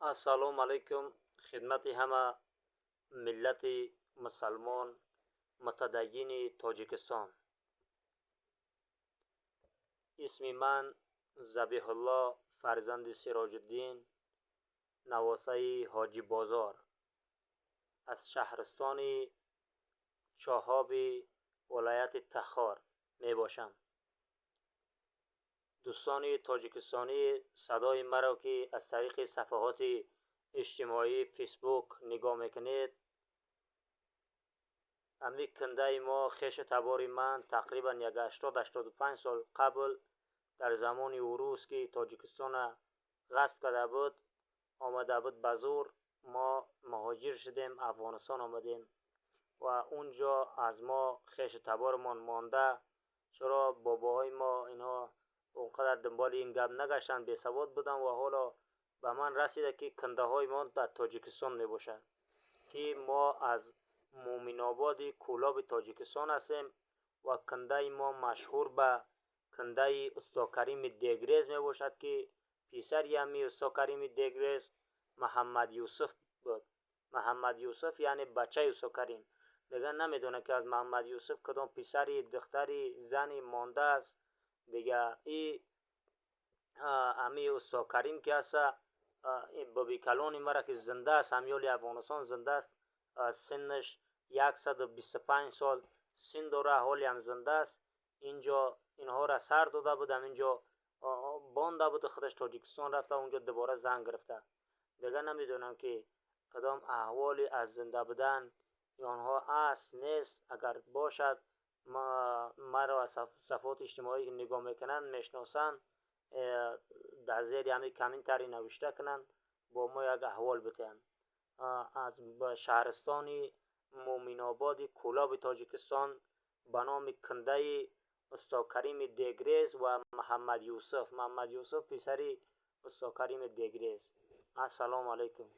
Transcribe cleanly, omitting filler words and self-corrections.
السلام علیکم خدمت همه ملت مسلمان متدین تاجیکستان. اسم من ذبیح الله فرزند سراج الدین نواسه حاجی بازار از شهرستان چاهاب ولایت تخار می باشم. دوستان تاجیکستانی صدای مرا که از طریق صفحات اجتماعی فیسبوک نگاه میکنید، امی کنده ما خیش تبار من تقریبا 85 سال قبل در زمان اوروس که تاجیکستان غصب کرده بود آمده بود بزور، ما مهاجر شدیم افغانستان آمدیم و اونجا از ما خیش تبارمان مانده. چرا باباهای ما اینا اونقدر دنبال این گپ نگشتن، بی سواد بودن و حالا به من رسیده که کنده های ما در تاجیکستان می باشد که ما از مومن آباد کولاب تاجیکستان هستیم و کنده ما مشهور به کنده استا کریم دیگریز می باشد که پیسر یمی استا کریم دیگریز محمد یوسف بود. محمد یوسف یعنی بچه استا کریم. دیگه نمیدونه که از محمد یوسف کدام پیسری دختری زنی مانده است. دیگه ای امی استا کریم که هست بابی کلان مرا که زنده است، همیال افغانستان زنده است، سنش 125 سال سن داره، حالی هم زنده است. اینجا اینها را سر داده بودم، اینجا بانده بود، خودش تاجیکستان رفته، اونجا دوباره زن گرفته. دیگه نمیدونم که کدام احوالی از زنده بودن آنها است نیست. اگر باشد مرا از صفحات اجتماعی نگاه میکنن میشناسن، در زیر همین کامنتاری نوشته کنن با ما یک احوال بتن. از شهرستان مومن آباد کولاب تاجیکستان به نام کنده استا کریم دیگریز و محمد یوسف پسری استا کریم دیگریز. السلام علیکم.